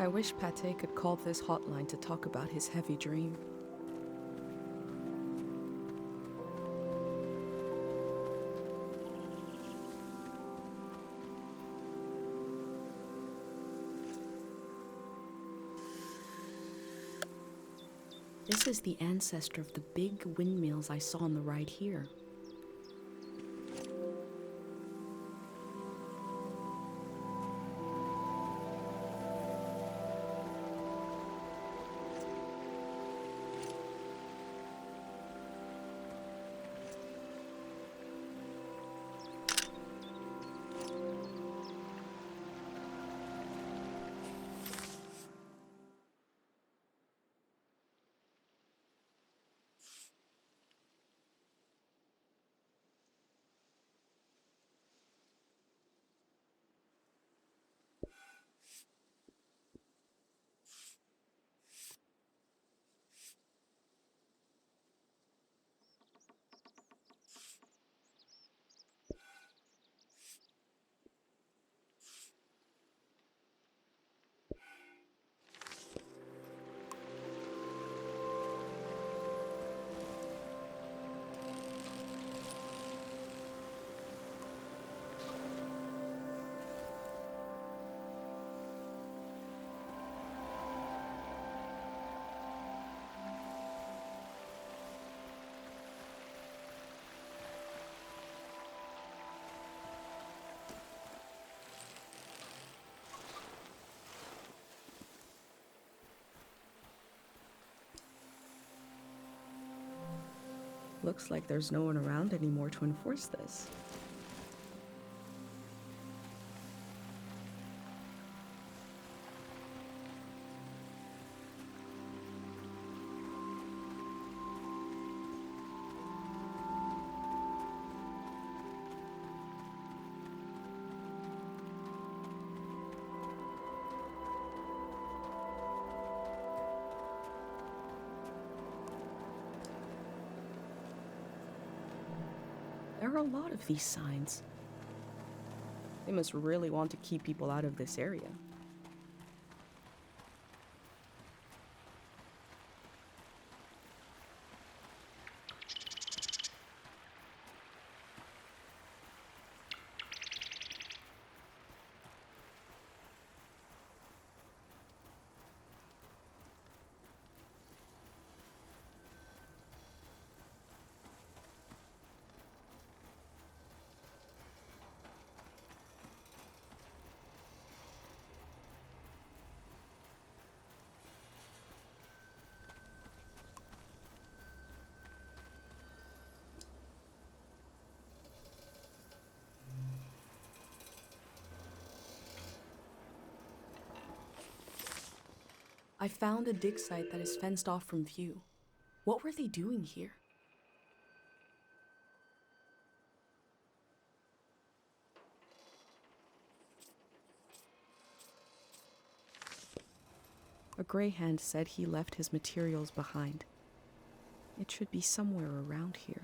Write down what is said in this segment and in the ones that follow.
I wish Pate could call this hotline to talk about his heavy dream. This is the ancestor of the big windmills I saw on the ride here. Looks like there's no one around anymore to enforce this. There are a lot of these signs. They must really want to keep people out of this area. I found a dig site that is fenced off from view. What were they doing here? A greyhound said he left his materials behind. It should be somewhere around here.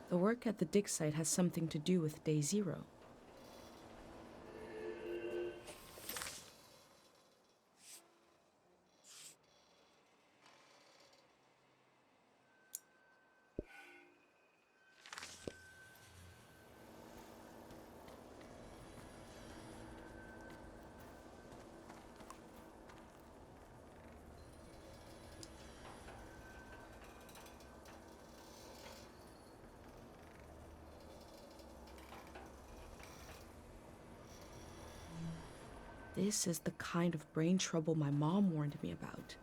The work at the dig site has something to do with Day Zero. This is the kind of brain trouble my mom warned me about.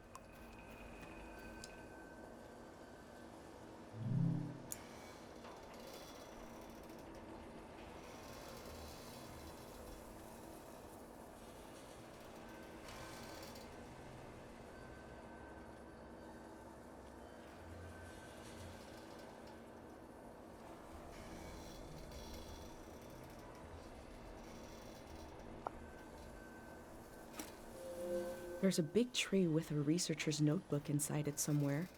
There's a big tree with a researcher's notebook inside it somewhere.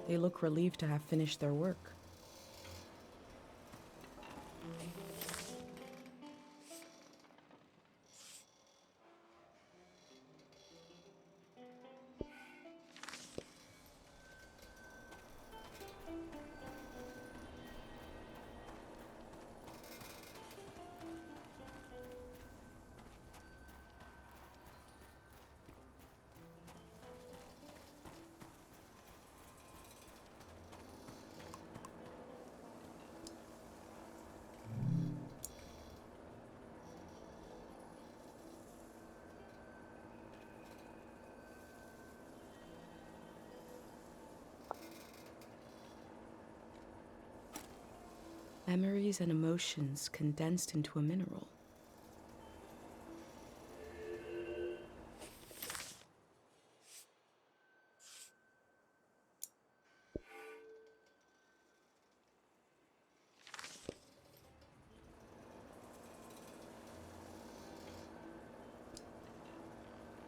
They look relieved to have finished their work. Memories and emotions condensed into a mineral.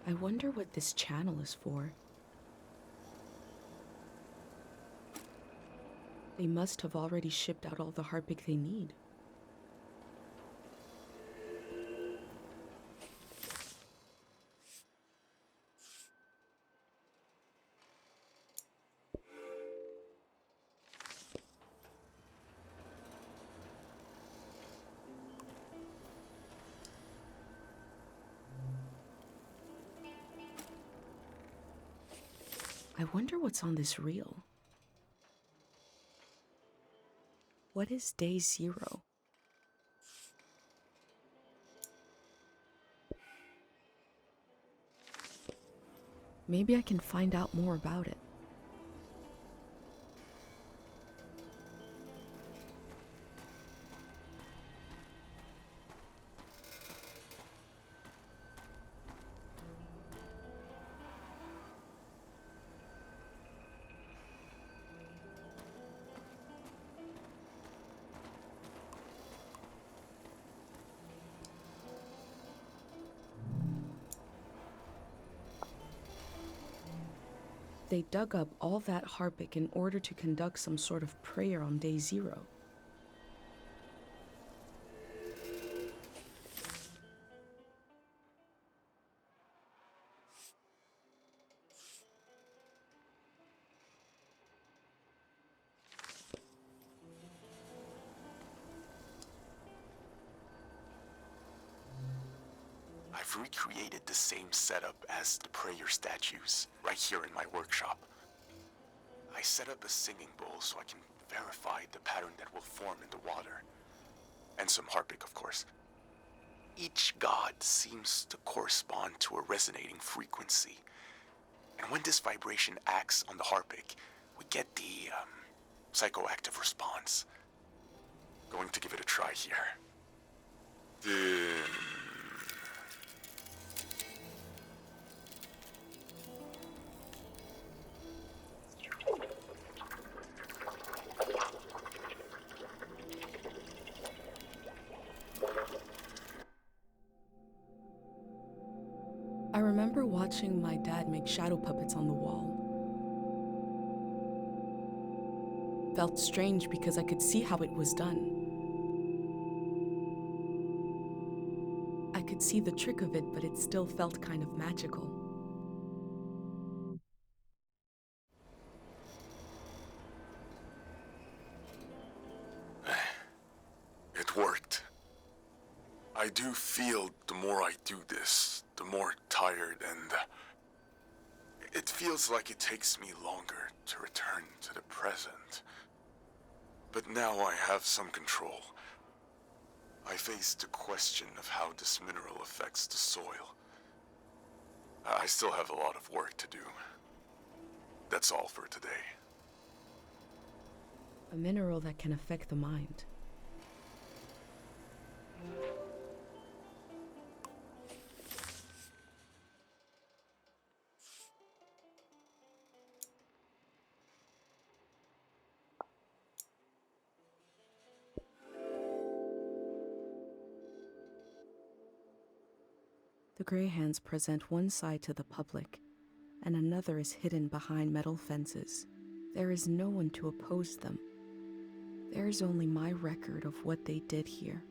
I wonder what this channel is for. They must have already shipped out all the Harpic they need. I wonder what's on this reel. What is day 0? Maybe I can find out more about it. They dug up all that Harpic in order to conduct some sort of prayer on day 0. I've recreated the same setup as the prayer statues, right here in my workshop. I set up a singing bowl so I can verify the pattern that will form in the water. And some Harpic, of course. Each god seems to correspond to a resonating frequency. And when this vibration acts on the Harpic, we get the, psychoactive response. Going to give it a try here. I remember watching my dad make shadow puppets on the wall. felt strange because I could see how it was done. I could see the trick of it, but it still felt kind of magical. It worked. I do feel the more I do this, the more tired, and it feels like it takes me longer to return to the present. But now I have some control. I face the question of how this mineral affects the soil. I still have a lot of work to do. That's all for today. A mineral that can affect the mind. The Greyhands present one side to the public, and another is hidden behind metal fences. There is no one to oppose them. There is only my record of what they did here.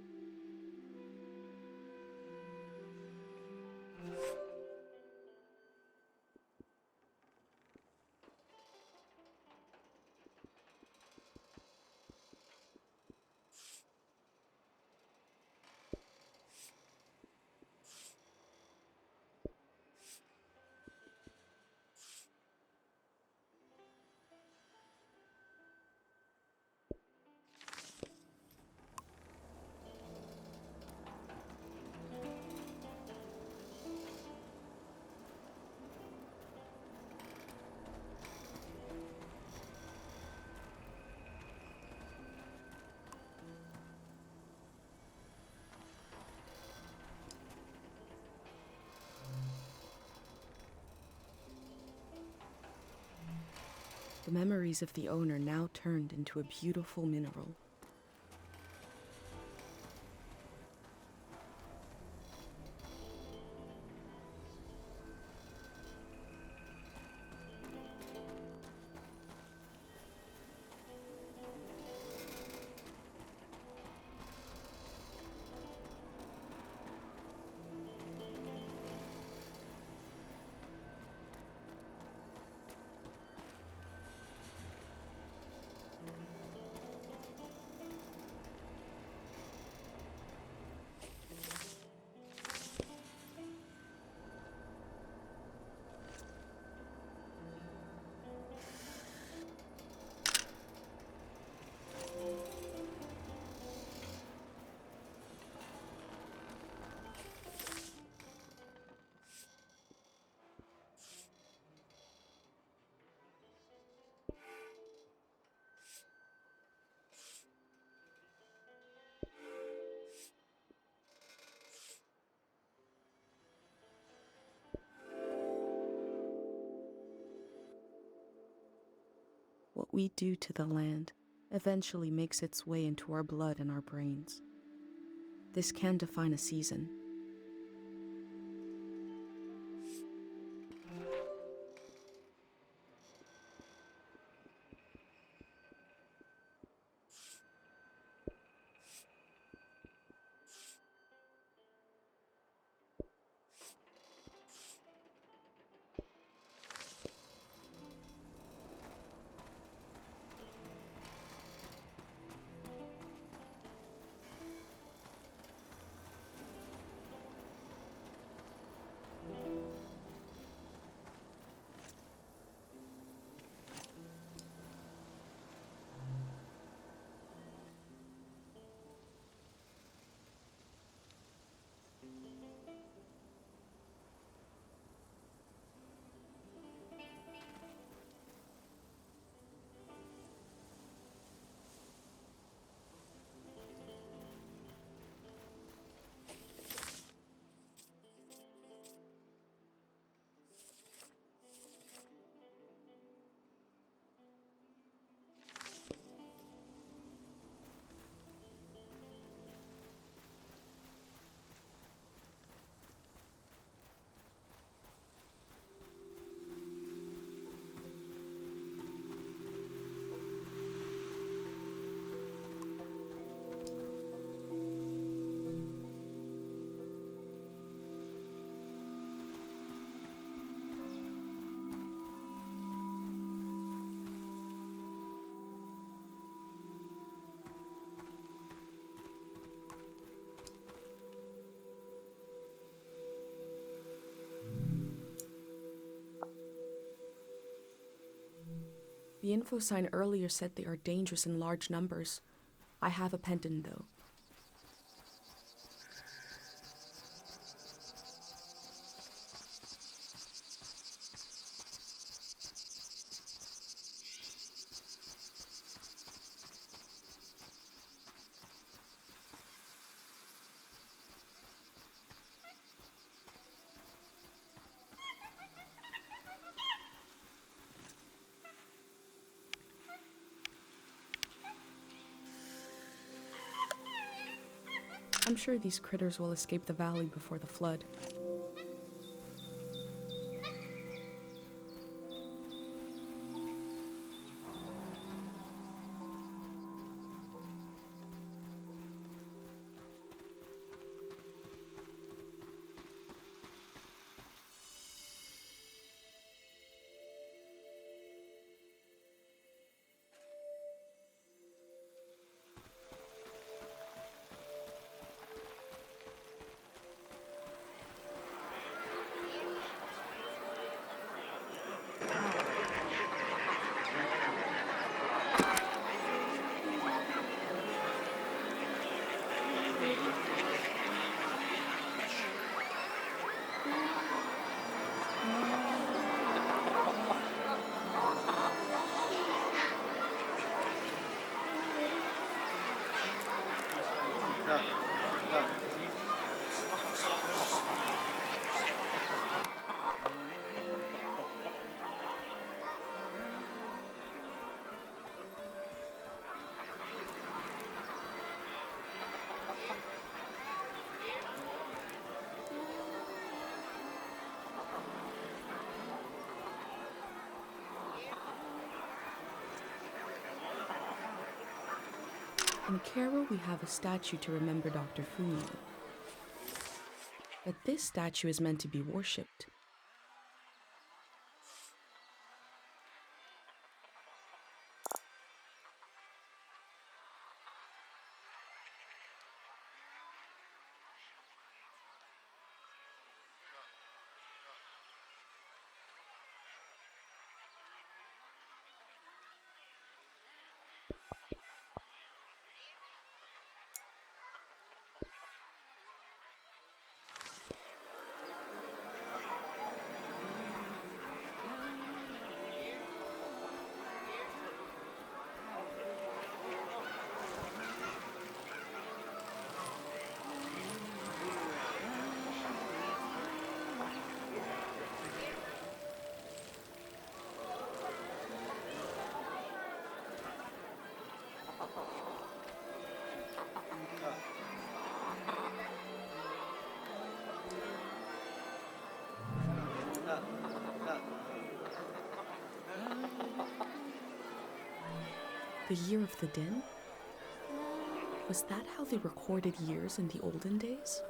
The memories of the owner now turned into a beautiful mineral. What we do to the land eventually makes its way into our blood and our brains. This can define a season. The info sign earlier said they are dangerous in large numbers. I have a pendant, though. I'm sure these critters will escape the valley before the flood. In Cairo, we have a statue to remember Dr. Fumi. But this statue is meant to be worshipped. The year of the din? Was that how they recorded years in the olden days?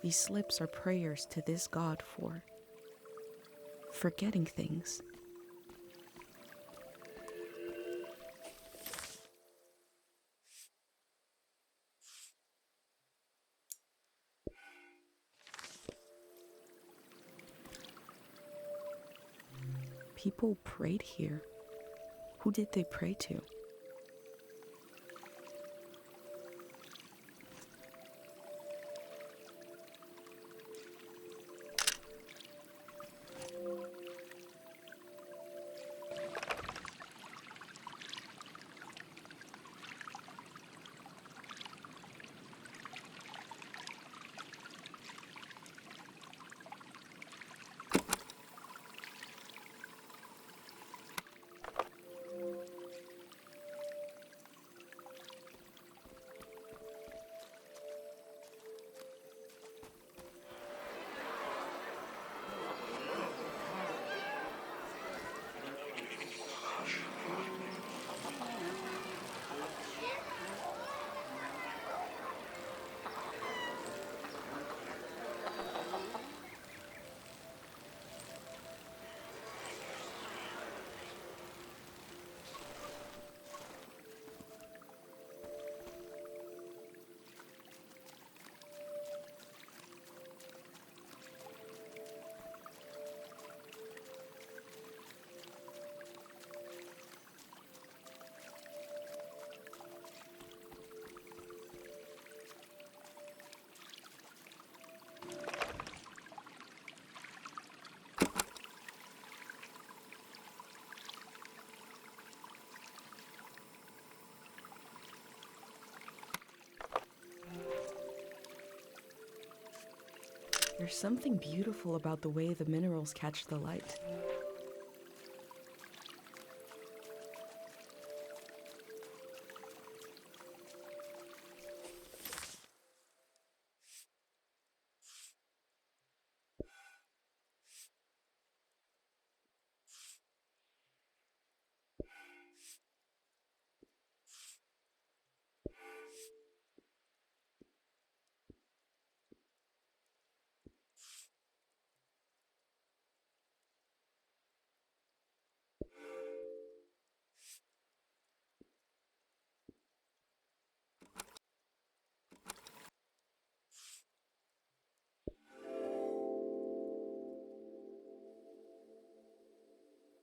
These slips are prayers to this god for forgetting things. People prayed here. Who did they pray to? There's something beautiful about the way the minerals catch the light.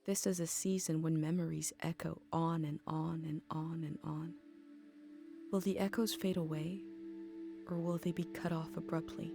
This is a season when memories echo on and on and on and on. Will the echoes fade away, or will they be cut off abruptly?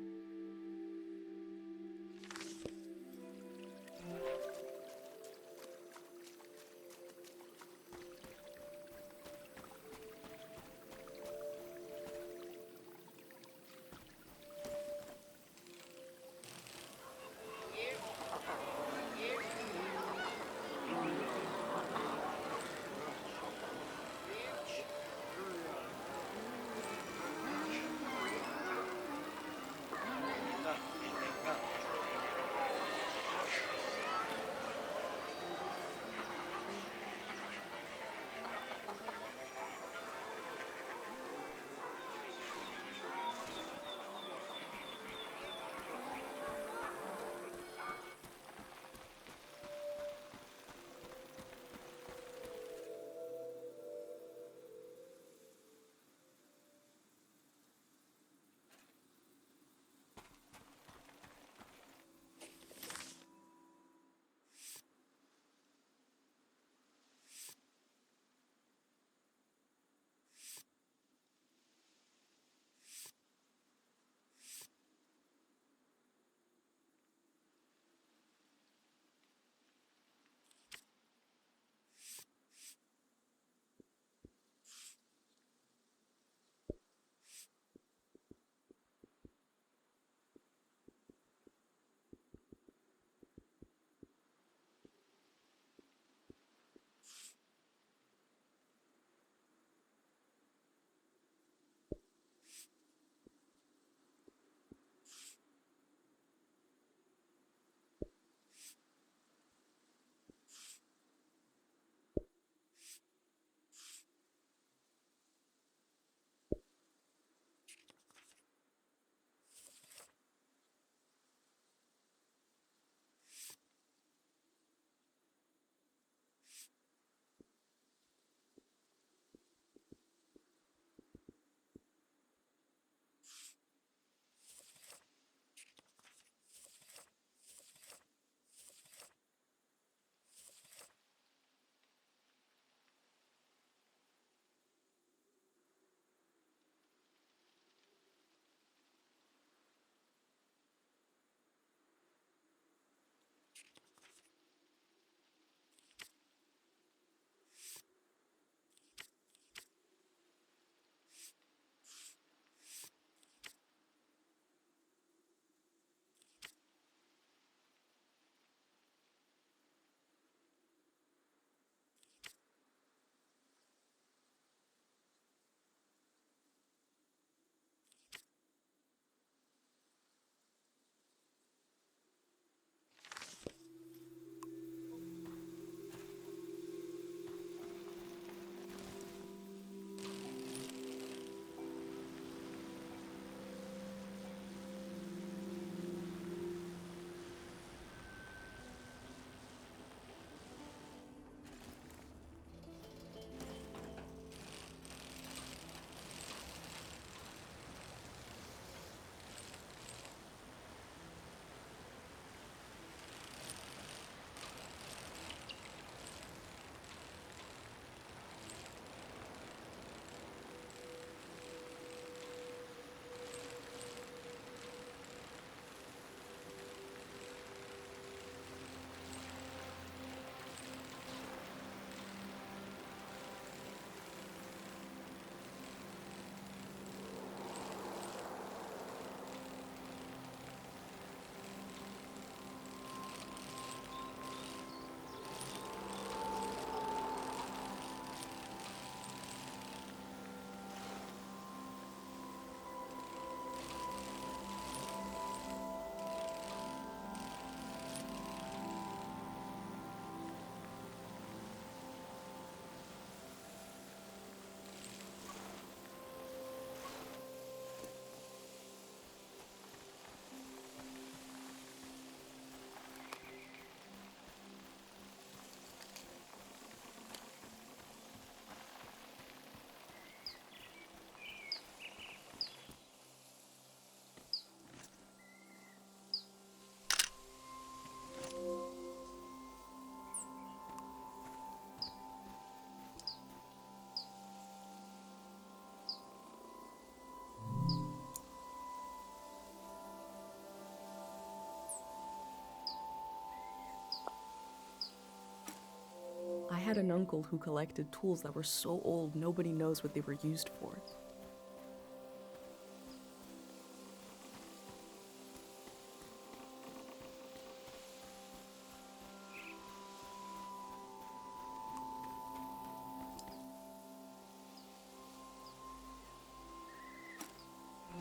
had an uncle who collected tools that were so old nobody knows what they were used for.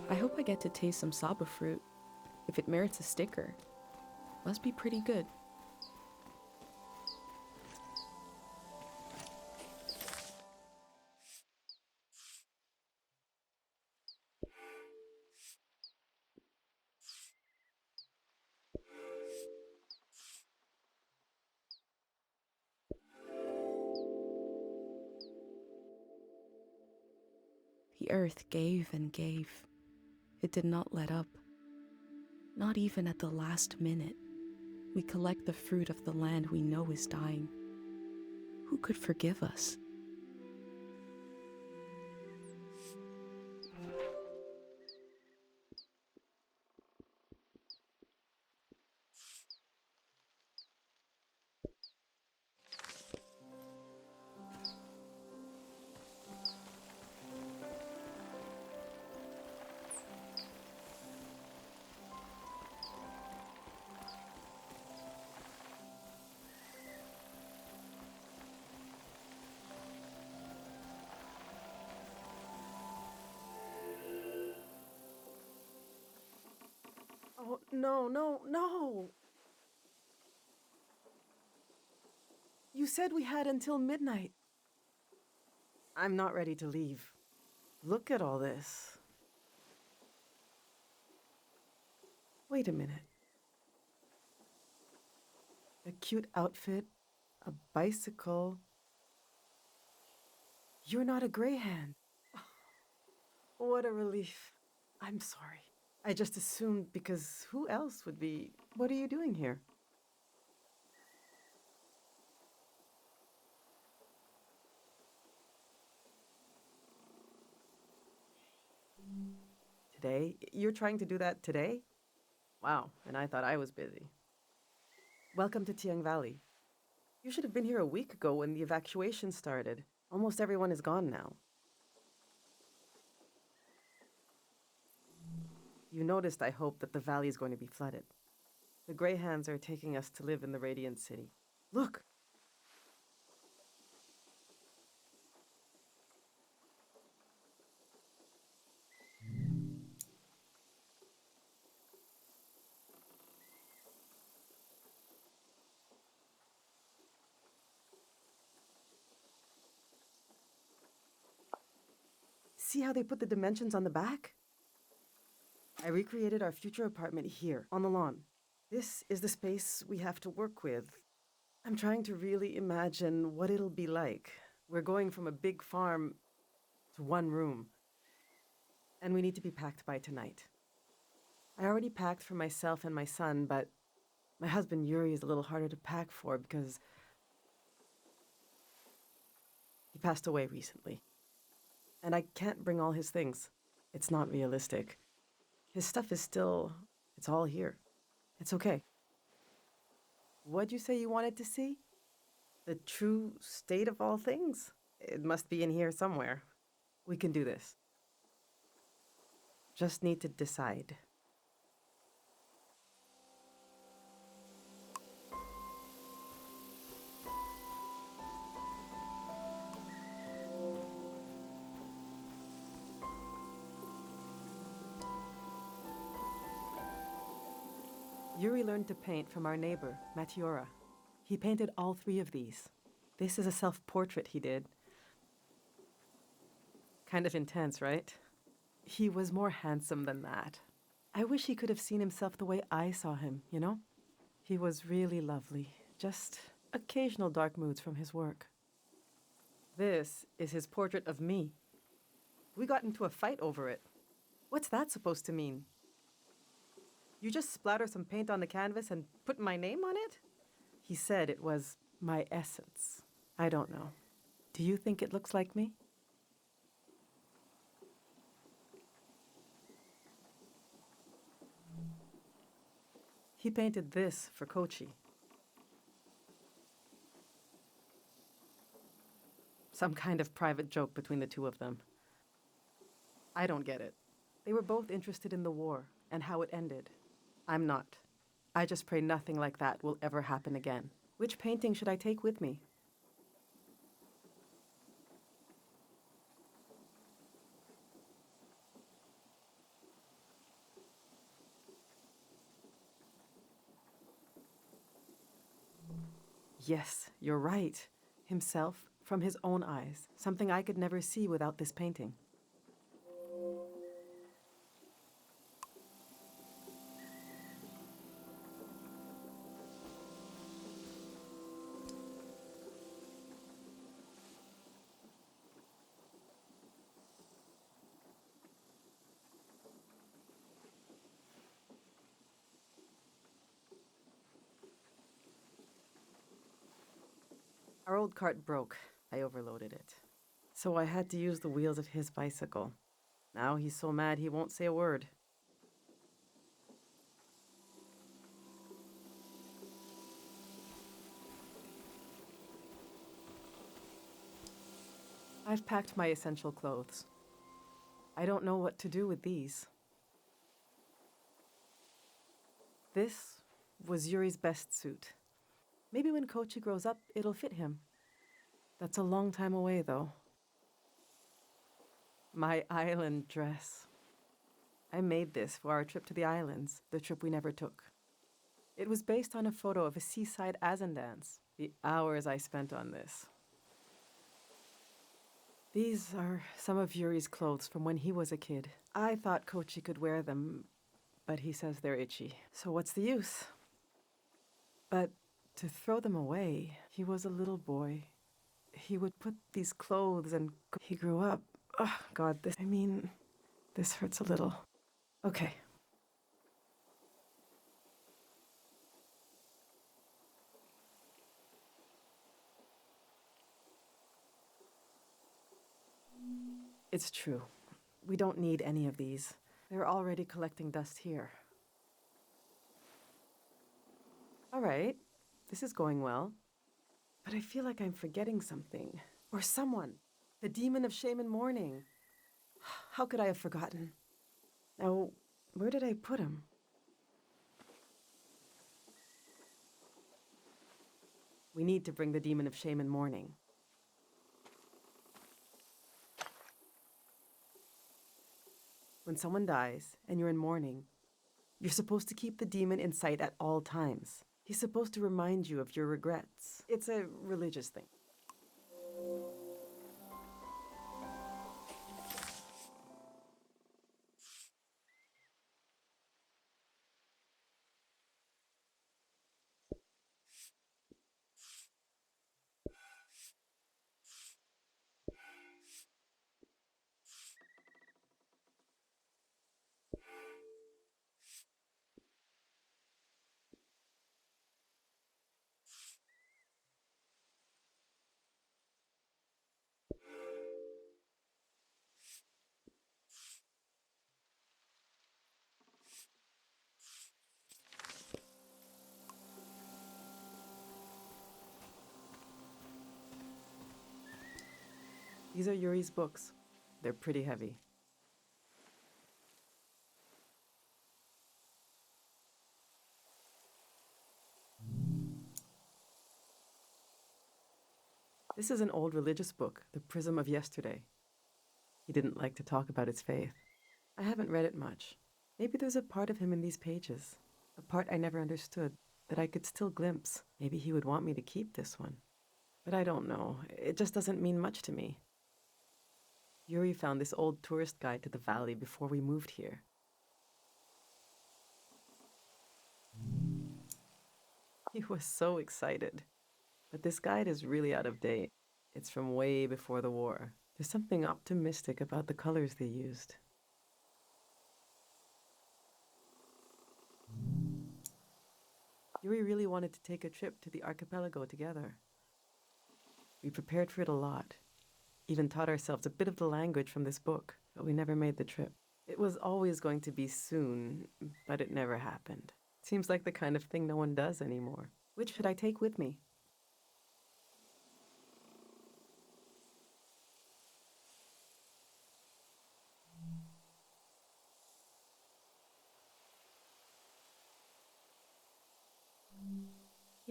I hope I get to taste some saba fruit. If it merits a sticker, must be pretty good. The earth gave and gave. It did not let up. Not even at the last minute. We collect the fruit of the land we know is dying. Who could forgive us? Oh, no, no, no! You said we had until midnight. I'm not ready to leave. Look at all this. Wait a minute. A cute outfit, a bicycle. You're not a greyhound. What a relief. I'm sorry. I just assumed because who else would be... What are you doing here? Today? You're trying to do that today? Wow, and I thought I was busy. Welcome to Tiang Valley. You should have been here a week ago when the evacuation started. Almost everyone is gone now. You noticed, I hope, that the valley is going to be flooded. The Greyhands are taking us to live in the Radiant City. Look! See how they put the dimensions on the back? I recreated our future apartment here, on the lawn. This is the space we have to work with. I'm trying to really imagine what it'll be like. We're going from a big farm to one room. And we need to be packed by tonight. I already packed for myself and my son, but my husband Yuri is a little harder to pack for because he passed away recently. And I can't bring all his things. It's not realistic. His stuff is still... it's all here. It's okay. What'd you say you wanted to see? The true state of all things? It must be in here somewhere. We can do this. Just need to decide. Yuri learned to paint from our neighbor, Matiora. He painted all three of these. This is a self-portrait he did. Kind of intense, right? He was more handsome than that. I wish he could have seen himself the way I saw him, you know? He was really lovely. Just occasional dark moods from his work. This is his portrait of me. We got into a fight over it. What's that supposed to mean? You just splatter some paint on the canvas and put my name on it? He said it was my essence. I don't know. Do you think it looks like me? He painted this for Kochi. Some kind of private joke between the two of them. I don't get it. They were both interested in the war and how it ended. I'm not. I just pray nothing like that will ever happen again. Which painting should I take with me? Yes, you're right. Himself from his own eyes. Something I could never see without this painting. Our old cart broke. I overloaded it. So I had to use the wheels of his bicycle. Now he's so mad he won't say a word. I've packed my essential clothes. I don't know what to do with these. This was Yuri's best suit. Maybe when Kochi grows up, it'll fit him. That's a long time away, though. My island dress. I made this for our trip to the islands, the trip we never took. It was based on a photo of a seaside Azan dance. The hours I spent on this. These are some of Yuri's clothes from when he was a kid. I thought Kochi could wear them, but he says they're itchy. So what's the use? But to throw them away, he was a little boy. He would put these clothes and he grew up. Oh, God, this hurts a little. Okay. It's true. We don't need any of these. They're already collecting dust here. All right. This is going well. But I feel like I'm forgetting something. Or someone. The demon of shame and mourning. How could I have forgotten? Now, where did I put him? We need to bring the demon of shame and mourning. When someone dies and you're in mourning, you're supposed to keep the demon in sight at all times. He's supposed to remind you of your regrets. It's a religious thing. These are Yuri's books. They're pretty heavy. This is an old religious book, The Prism of Yesterday. He didn't like to talk about his faith. I haven't read it much. Maybe there's a part of him in these pages, a part I never understood, that I could still glimpse. Maybe he would want me to keep this one. But I don't know. It just doesn't mean much to me. Yuri found this old tourist guide to the valley before we moved here. He was so excited. But this guide is really out of date. It's from way before the war. There's something optimistic about the colors they used. Yuri really wanted to take a trip to the archipelago together. We prepared for it a lot, even taught ourselves a bit of the language from this book, but we never made the trip. It was always going to be soon, but it never happened. Seems like the kind of thing no one does anymore. Which should I take with me?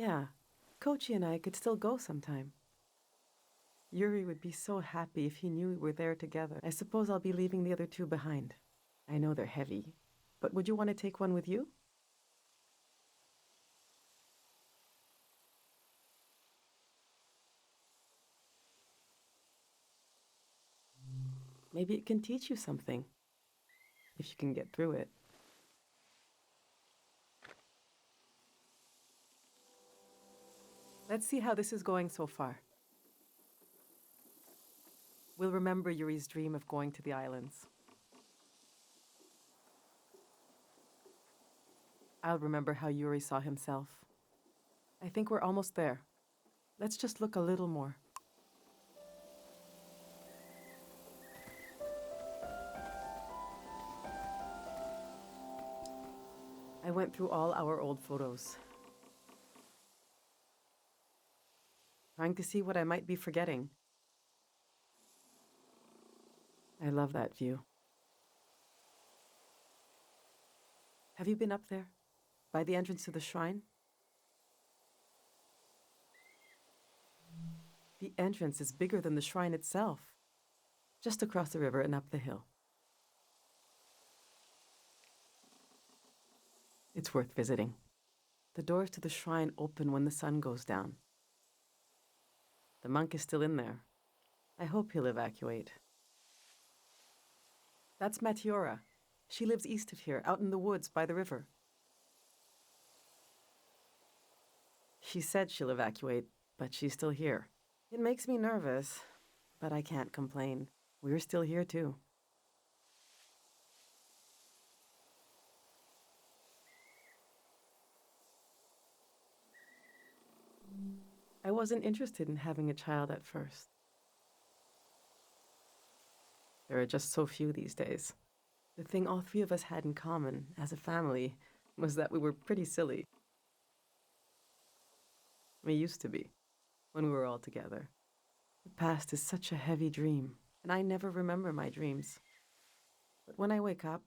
Yeah, Kochi and I could still go sometime. Yuri would be so happy if he knew we were there together. I suppose I'll be leaving the other two behind. I know they're heavy, but would you want to take one with you? Maybe it can teach you something, if you can get through it. Let's see how this is going so far. We'll remember Yuri's dream of going to the islands. I'll remember how Yuri saw himself. I think we're almost there. Let's just look a little more. I went through all our old photos, trying to see what I might be forgetting. I love that view. Have you been up there? By the entrance to the shrine? The entrance is bigger than the shrine itself. Just across the river and up the hill. It's worth visiting. The doors to the shrine open when the sun goes down. The monk is still in there. I hope he'll evacuate. That's Matiora. She lives east of here, out in the woods by the river. She said she'll evacuate, but she's still here. It makes me nervous, but I can't complain. We're still here too. I wasn't interested in having a child at first. There are just so few these days. The thing all three of us had in common as a family was that we were pretty silly. We used to be, when we were all together. The past is such a heavy dream, and I never remember my dreams. But when I wake up,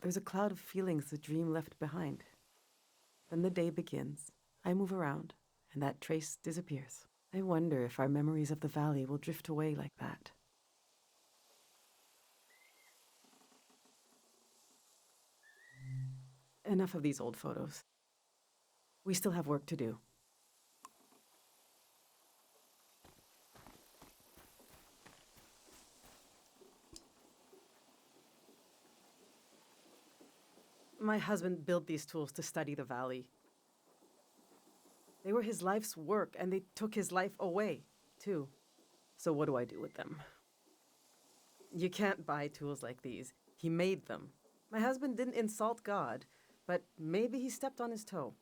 there's a cloud of feelings the dream left behind. Then the day begins. I move around, and that trace disappears. I wonder if our memories of the valley will drift away like that. Enough of these old photos. We still have work to do. My husband built these tools to study the valley. They were his life's work, and they took his life away, too. So what do I do with them? You can't buy tools like these. He made them. My husband didn't insult God, but maybe he stepped on his toe,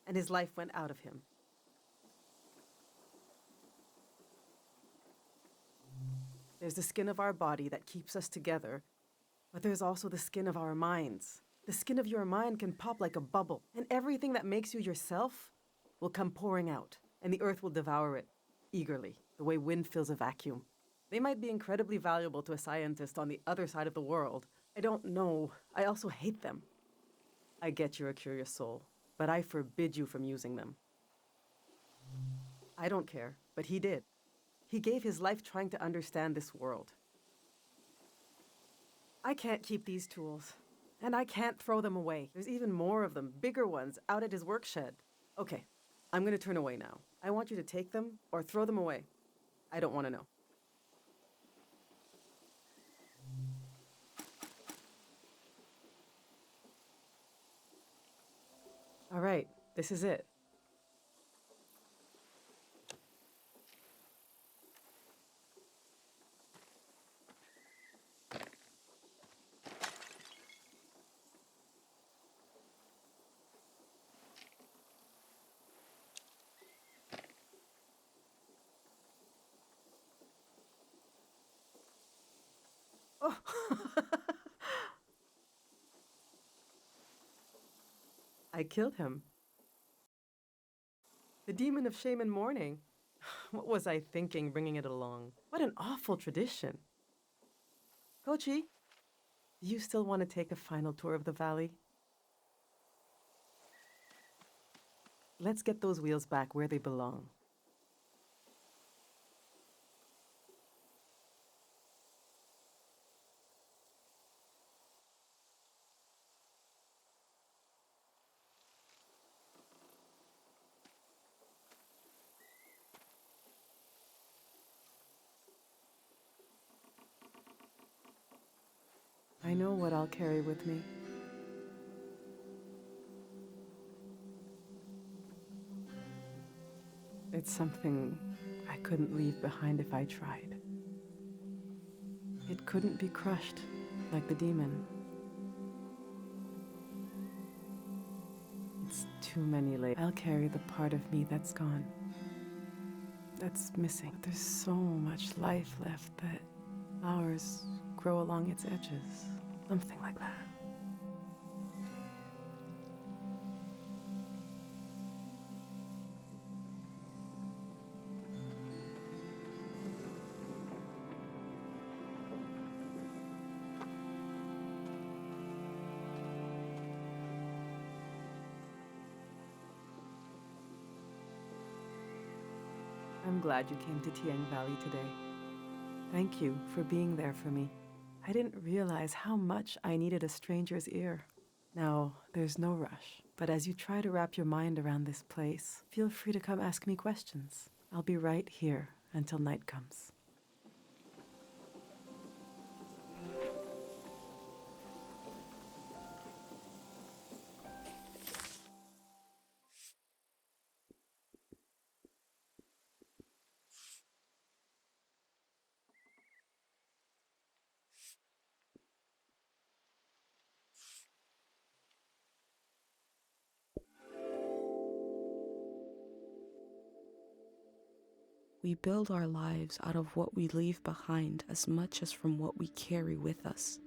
and his life went out of him. There's the skin of our body that keeps us together, but there's also the skin of our minds. The skin of your mind can pop like a bubble, and everything that makes you yourself will come pouring out, and the earth will devour it, eagerly, the way wind fills a vacuum. They might be incredibly valuable to a scientist on the other side of the world. I don't know. I also hate them. I get you're a curious soul, but I forbid you from using them. I don't care, but he did. He gave his life trying to understand this world. I can't keep these tools, and I can't throw them away. There's even more of them, bigger ones, out at his work shed. Okay, I'm gonna turn away now. I want you to take them or throw them away. I don't want to know. All right, this is it. Oh! I killed him. The demon of shame and mourning. What was I thinking bringing it along? What an awful tradition. Kochi, do you still want to take a final tour of the valley? Let's get those wheels back where they belong. I know what I'll carry with me. It's something I couldn't leave behind if I tried. It couldn't be crushed like the demon. It's too many layers. I'll carry the part of me that's gone, that's missing. But there's so much life left that flowers grow along its edges. Something like that. I'm glad you came to Tiang Valley today. Thank you for being there for me. I didn't realize how much I needed a stranger's ear. Now, there's no rush, but as you try to wrap your mind around this place, feel free to come ask me questions. I'll be right here until night comes. We build our lives out of what we leave behind as much as from what we carry with us.